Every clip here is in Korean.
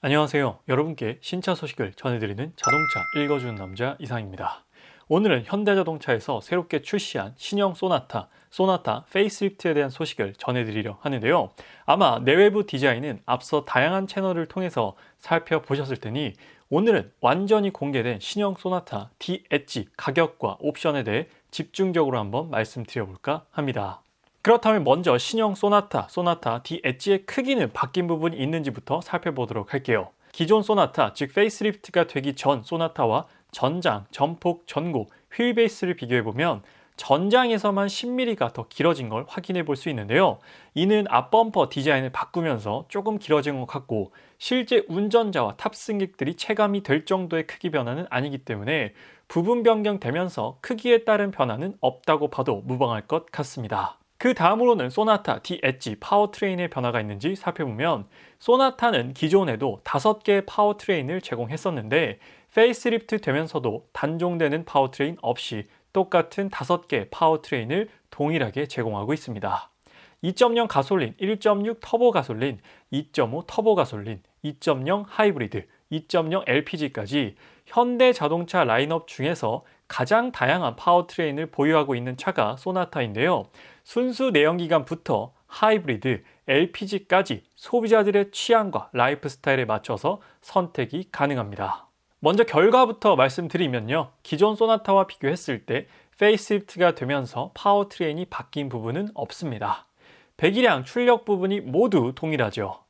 안녕하세요. 여러분께 신차 소식을 전해드리는 자동차 읽어주는 남자 이상입니다. 오늘은 현대자동차에서 새롭게 출시한 신형 소나타 페이스리프트에 대한 소식을 전해드리려 하는데요. 아마 내외부 디자인은 앞서 다양한 채널을 통해서 살펴보셨을 테니 오늘은 완전히 공개된 신형 소나타 D-엣지 가격과 옵션에 대해 집중적으로 한번 말씀드려볼까 합니다. 그렇다면 먼저 신형 소나타 D-엣지의 크기는 바뀐 부분이 있는지부터 살펴보도록 할게요. 기존 소나타, 즉 페이스리프트가 되기 전 소나타와 전장, 전폭, 전고, 휠베이스를 비교해보면 전장에서만 10mm가 더 길어진 걸 확인해 볼 수 있는데요. 이는 앞범퍼 디자인을 바꾸면서 조금 길어진 것 같고 실제 운전자와 탑승객들이 체감이 될 정도의 크기 변화는 아니기 때문에 부분 변경되면서 크기에 따른 변화는 없다고 봐도 무방할 것 같습니다. 그 다음으로는 소나타 D-엣지 파워트레인의 변화가 있는지 살펴보면 소나타는 기존에도 5개의 파워트레인을 제공했었는데 페이스리프트 되면서도 단종되는 파워트레인 없이 똑같은 5개의 파워트레인을 동일하게 제공하고 있습니다. 2.0 가솔린, 1.6 터보 가솔린, 2.5 터보 가솔린, 2.0 하이브리드, 2.0 LPG까지 현대 자동차 라인업 중에서 가장 다양한 파워트레인을 보유하고 있는 차가 소나타인데요. 순수 내연기관부터 하이브리드, LPG까지 소비자들의 취향과 라이프 스타일에 맞춰서 선택이 가능합니다. 먼저 결과부터 말씀드리면요. 기존 소나타와 비교했을 때 페이스리프트가 되면서 파워트레인이 바뀐 부분은 없습니다. 배기량, 출력 부분이 모두 동일하죠.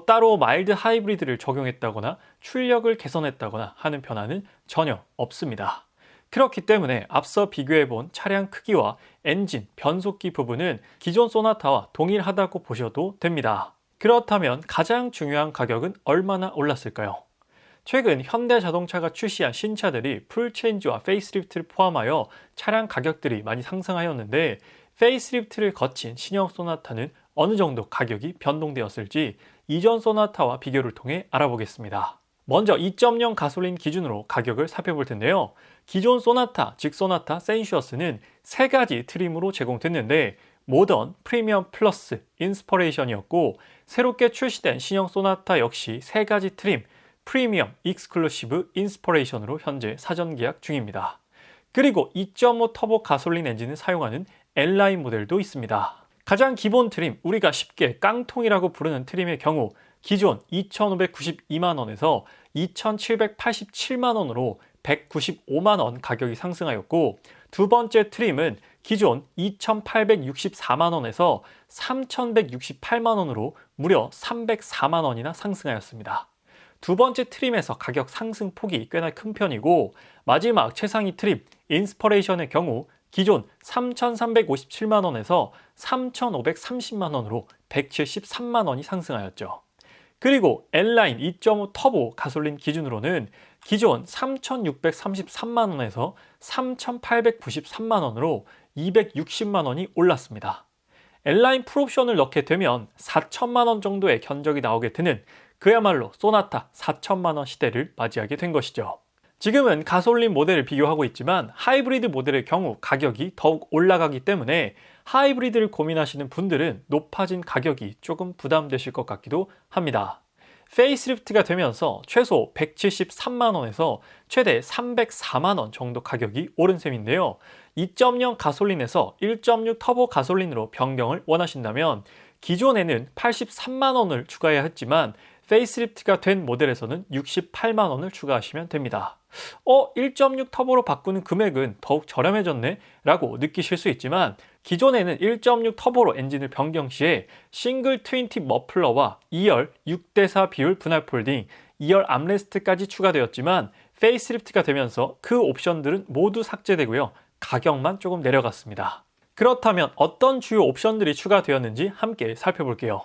따로 마일드 하이브리드를 적용했다거나 출력을 개선했다거나 하는 변화는 전혀 없습니다. 그렇기 때문에 앞서 비교해본 차량 크기와 엔진, 변속기 부분은 기존 소나타와 동일하다고 보셔도 됩니다. 그렇다면 가장 중요한 가격은 얼마나 올랐을까요? 최근 현대자동차가 출시한 신차들이 풀체인지와 페이스리프트를 포함하여 차량 가격들이 많이 상승하였는데 페이스리프트를 거친 신형 소나타는 어느 정도 가격이 변동되었을지 이전 소나타와 비교를 통해 알아보겠습니다. 먼저 2.0 가솔린 기준으로 가격을 살펴볼 텐데요. 기존 소나타, 즉 소나타 센슈어스는 3가지 트림으로 제공됐는데 모던, 프리미엄 플러스, 인스퍼레이션이었고 새롭게 출시된 신형 소나타 역시 3가지 트림, 프리미엄, 익스클루시브, 인스퍼레이션으로 현재 사전 계약 중입니다. 그리고 2.5 터보 가솔린 엔진을 사용하는 L라인 모델도 있습니다. 가장 기본 트림, 우리가 쉽게 깡통이라고 부르는 트림의 경우 기존 2,592만원에서 2,787만원으로 195만원 가격이 상승하였고 두 번째 트림은 기존 2,864만원에서 3,168만원으로 무려 304만원이나 상승하였습니다. 두 번째 트림에서 가격 상승폭이 꽤나 큰 편이고 마지막 최상위 트림, 인스퍼레이션의 경우 기존 3,357만원에서 3,530만원으로 173만원이 상승하였죠. 그리고 L라인 2.5 터보 가솔린 기준으로는 기존 3,633만원에서 3,893만원으로 260만원이 올랐습니다. L라인 풀옵션을 넣게 되면 4천만원 정도의 견적이 나오게 되는 그야말로 소나타 4천만원 시대를 맞이하게 된 것이죠. 지금은 가솔린 모델을 비교하고 있지만 하이브리드 모델의 경우 가격이 더욱 올라가기 때문에 하이브리드를 고민하시는 분들은 높아진 가격이 조금 부담되실 것 같기도 합니다. 페이스리프트가 되면서 최소 173만원에서 최대 304만원 정도 가격이 오른 셈인데요. 2.0 가솔린에서 1.6 터보 가솔린으로 변경을 원하신다면 기존에는 83만원을 추가해야 했지만 페이스리프트가 된 모델에서는 68만원을 추가하시면 됩니다. 1.6 터보로 바꾸는 금액은 더욱 저렴해졌네 라고 느끼실 수 있지만 기존에는 1.6 터보로 엔진을 변경 시에 싱글 트윈팁 머플러와 2열 6대4 비율 분할 폴딩, 2열 암레스트까지 추가되었지만 페이스리프트가 되면서 그 옵션들은 모두 삭제되고요. 가격만 조금 내려갔습니다. 그렇다면 어떤 주요 옵션들이 추가되었는지 함께 살펴볼게요.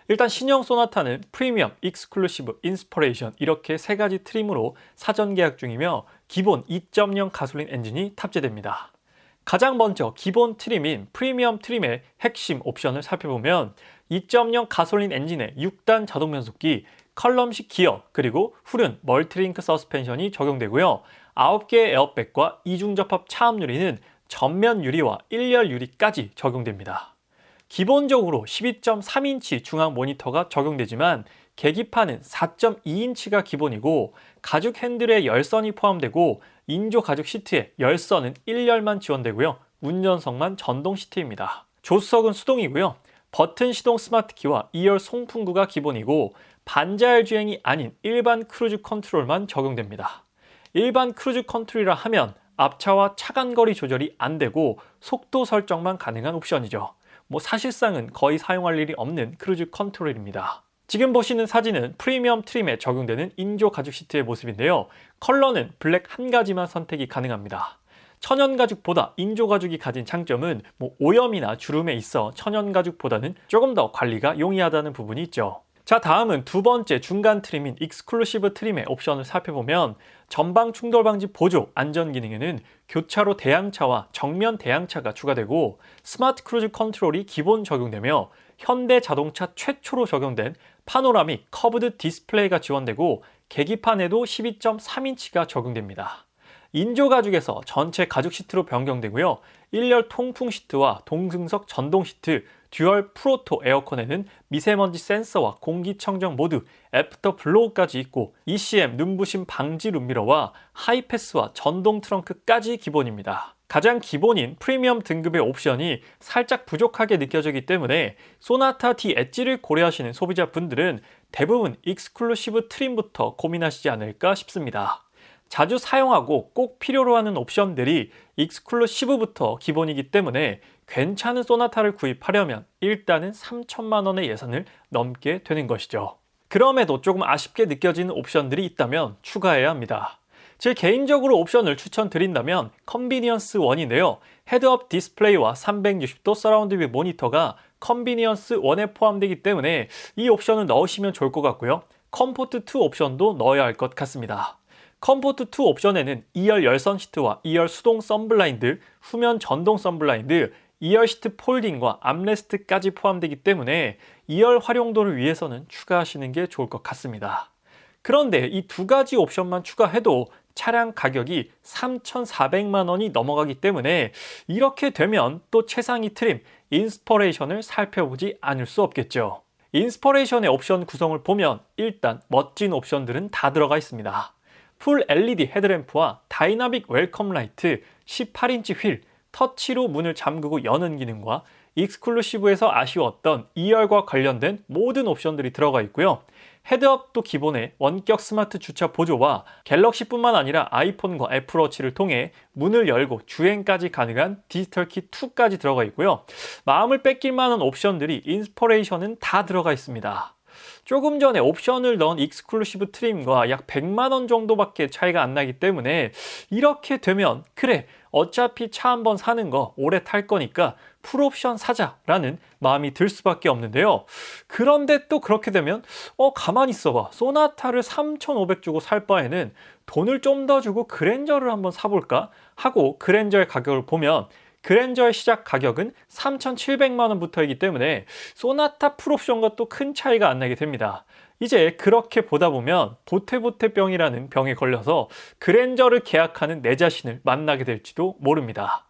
일단 신형 소나타는 프리미엄, 익스클루시브, 인스퍼레이션 이렇게 3가지 트림으로 사전 계약 중이며 기본 2.0 가솔린 엔진이 탑재됩니다. 가장 먼저 기본 트림인 프리미엄 트림의 핵심 옵션을 살펴보면 2.0 가솔린 엔진에 6단 자동 변속기, 컬럼식 기어, 그리고 후륜, 멀티링크 서스펜션이 적용되고요. 9개의 에어백과 이중접합 차압 유리는 전면 유리와 1열 유리까지 적용됩니다. 기본적으로 12.3인치 중앙 모니터가 적용되지만 계기판은 4.2인치가 기본이고 가죽 핸들에 열선이 포함되고 인조 가죽 시트에 열선은 1열만 지원되고요. 운전석만 전동 시트입니다. 조수석은 수동이고요. 버튼 시동 스마트키와 2열 송풍구가 기본이고 반자율 주행이 아닌 일반 크루즈 컨트롤만 적용됩니다. 일반 크루즈 컨트롤이라 하면 앞차와 차간거리 조절이 안 되고 속도 설정만 가능한 옵션이죠. 사실상은 거의 사용할 일이 없는 크루즈 컨트롤입니다. 지금 보시는 사진은 프리미엄 트림에 적용되는 인조 가죽 시트의 모습인데요. 컬러는 블랙 한 가지만 선택이 가능합니다. 천연 가죽보다 인조 가죽이 가진 장점은 오염이나 주름에 있어 천연 가죽보다는 조금 더 관리가 용이하다는 부분이 있죠. 자, 다음은 두 번째 중간 트림인 익스클루시브 트림의 옵션을 살펴보면 전방 충돌 방지 보조 안전 기능에는 교차로 대항차와 정면 대항차가 추가되고 스마트 크루즈 컨트롤이 기본 적용되며 현대 자동차 최초로 적용된 파노라믹 커브드 디스플레이가 지원되고 계기판에도 12.3인치가 적용됩니다. 인조 가죽에서 전체 가죽 시트로 변경되고요. 1열 통풍 시트와 동승석 전동 시트, 듀얼 프로토 에어컨에는 미세먼지 센서와 공기청정 모드, 애프터 블로우까지 있고 ECM 눈부심 방지 룸미러와 하이패스와 전동 트렁크까지 기본입니다. 가장 기본인 프리미엄 등급의 옵션이 살짝 부족하게 느껴지기 때문에 소나타 D 엣지를 고려하시는 소비자분들은 대부분 익스클루시브 트림부터 고민하시지 않을까 싶습니다. 자주 사용하고 꼭 필요로 하는 옵션들이 익스클루시브부터 기본이기 때문에 괜찮은 소나타를 구입하려면 일단은 3천만 원의 예산을 넘게 되는 것이죠. 그럼에도 조금 아쉽게 느껴지는 옵션들이 있다면 추가해야 합니다. 제 개인적으로 옵션을 추천드린다면 컨비니언스 1인데요. 헤드업 디스플레이와 360도 서라운드 뷰 모니터가 컨비니언스 1에 포함되기 때문에 이 옵션을 넣으시면 좋을 것 같고요. 컴포트 2 옵션도 넣어야 할 것 같습니다. 컴포트 2 옵션에는 2열 열선 시트와 2열 수동 썬블라인드, 후면 전동 썬블라인드, 2열 시트 폴딩과 암레스트까지 포함되기 때문에 2열 활용도를 위해서는 추가하시는 게 좋을 것 같습니다. 그런데 이 두 가지 옵션만 추가해도 차량 가격이 3,400만 원이 넘어가기 때문에 이렇게 되면 또 최상위 트림, 인스퍼레이션을 살펴보지 않을 수 없겠죠. 인스퍼레이션의 옵션 구성을 보면 일단 멋진 옵션들은 다 들어가 있습니다. 풀 LED 헤드램프와 다이나믹 웰컴 라이트, 18인치 휠, 터치로 문을 잠그고 여는 기능과 익스클루시브에서 아쉬웠던 2열과 관련된 모든 옵션들이 들어가 있고요. 헤드업도 기본에 원격 스마트 주차 보조와 갤럭시뿐만 아니라 아이폰과 애플워치를 통해 문을 열고 주행까지 가능한 디지털 키 2까지 들어가 있고요. 마음을 뺏길 만한 옵션들이 인스퍼레이션은 다 들어가 있습니다. 조금 전에 옵션을 넣은 익스클루시브 트림과 약 100만 원 정도밖에 차이가 안 나기 때문에 이렇게 되면 그래 어차피 차 한번 사는 거 오래 탈 거니까 풀옵션 사자라는 마음이 들 수밖에 없는데요. 그런데 또 그렇게 되면 가만히 있어봐. 소나타를 3,500 주고 살 바에는 돈을 좀 더 주고 그랜저를 한번 사볼까 하고 그랜저의 가격을 보면 그랜저의 시작 가격은 3,700만 원부터이기 때문에 소나타 풀옵션과 또 큰 차이가 안 나게 됩니다. 이제 그렇게 보다 보면 보태보태병이라는 병에 걸려서 그랜저를 계약하는 내 자신을 만나게 될지도 모릅니다.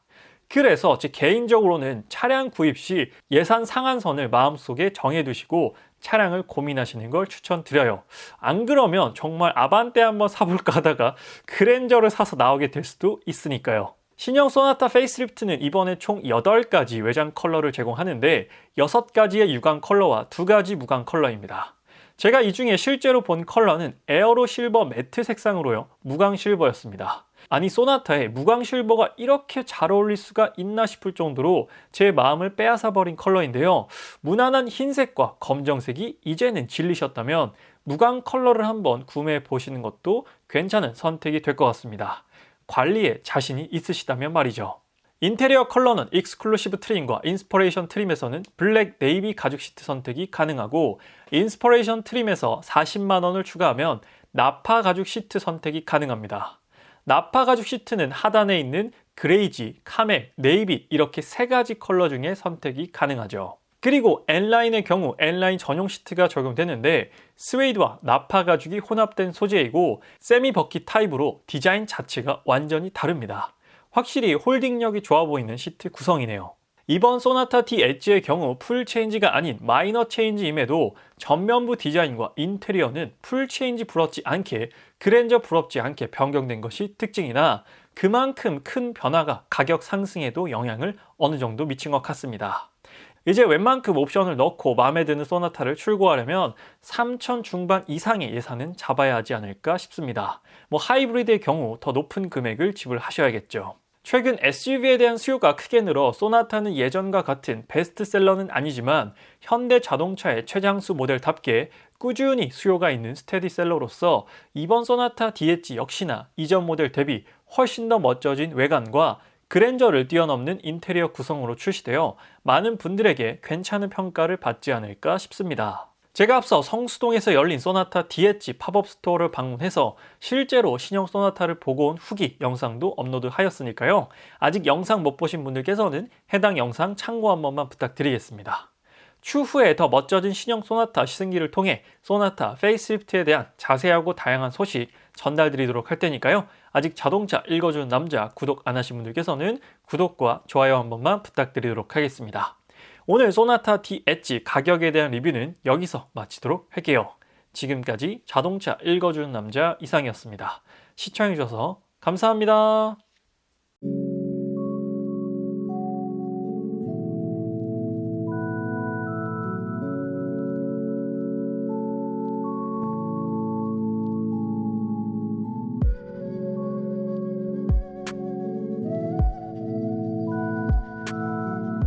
그래서 제 개인적으로는 차량 구입 시 예산 상한선을 마음속에 정해두시고 차량을 고민하시는 걸 추천드려요. 안 그러면 정말 아반떼 한번 사볼까 하다가 그랜저를 사서 나오게 될 수도 있으니까요. 신형 소나타 페이스리프트는 이번에 총 8가지 외장 컬러를 제공하는데 6가지의 유광 컬러와 2가지 무광 컬러입니다. 제가 이 중에 실제로 본 컬러는 에어로 실버 매트 색상으로요. 무광 실버였습니다. 아니 소나타에 무광 실버가 이렇게 잘 어울릴 수가 있나 싶을 정도로 제 마음을 빼앗아 버린 컬러인데요. 무난한 흰색과 검정색이 이제는 질리셨다면 무광 컬러를 한번 구매해 보시는 것도 괜찮은 선택이 될 것 같습니다. 관리에 자신이 있으시다면 말이죠. 인테리어 컬러는 익스클루시브 트림과 인스퍼레이션 트림에서는 블랙 네이비 가죽 시트 선택이 가능하고 인스퍼레이션 트림에서 40만 원을 추가하면 나파 가죽 시트 선택이 가능합니다. 나파 가죽 시트는 하단에 있는 그레이지, 카멜, 네이비 이렇게 3가지 컬러 중에 선택이 가능하죠. 그리고 N라인의 경우 N라인 전용 시트가 적용되는데 스웨이드와 나파 가죽이 혼합된 소재이고 세미 버킷 타입으로 디자인 자체가 완전히 다릅니다. 확실히 홀딩력이 좋아 보이는 시트 구성이네요. 이번 소나타 D 엣지의 경우 풀 체인지가 아닌 마이너 체인지임에도 전면부 디자인과 인테리어는 풀 체인지 부럽지 않게 그랜저 부럽지 않게 변경된 것이 특징이나 그만큼 큰 변화가 가격 상승에도 영향을 어느 정도 미친 것 같습니다. 이제 웬만큼 옵션을 넣고 마음에 드는 소나타를 출고하려면 3천 중반 이상의 예산은 잡아야 하지 않을까 싶습니다. 하이브리드의 경우 더 높은 금액을 지불하셔야겠죠. 최근 SUV에 대한 수요가 크게 늘어 소나타는 예전과 같은 베스트셀러는 아니지만 현대 자동차의 최장수 모델답게 꾸준히 수요가 있는 스테디셀러로서 이번 소나타 DH 역시나 이전 모델 대비 훨씬 더 멋져진 외관과 그랜저를 뛰어넘는 인테리어 구성으로 출시되어 많은 분들에게 괜찮은 평가를 받지 않을까 싶습니다. 제가 앞서 성수동에서 열린 소나타 DH 팝업 스토어를 방문해서 실제로 신형 소나타를 보고 온 후기 영상도 업로드하였으니까요. 아직 영상 못 보신 분들께서는 해당 영상 참고 한 번만 부탁드리겠습니다. 추후에 더 멋져진 신형 소나타 시승기를 통해 소나타 페이스리프트에 대한 자세하고 다양한 소식 전달드리도록 할 테니까요. 아직 자동차 읽어주는 남자 구독 안 하신 분들께서는 구독과 좋아요 한 번만 부탁드리도록 하겠습니다. 오늘 소나타 D 엣지 가격에 대한 리뷰는 여기서 마치도록 할게요. 지금까지 자동차 읽어주는 남자 이상이었습니다. 시청해주셔서 감사합니다.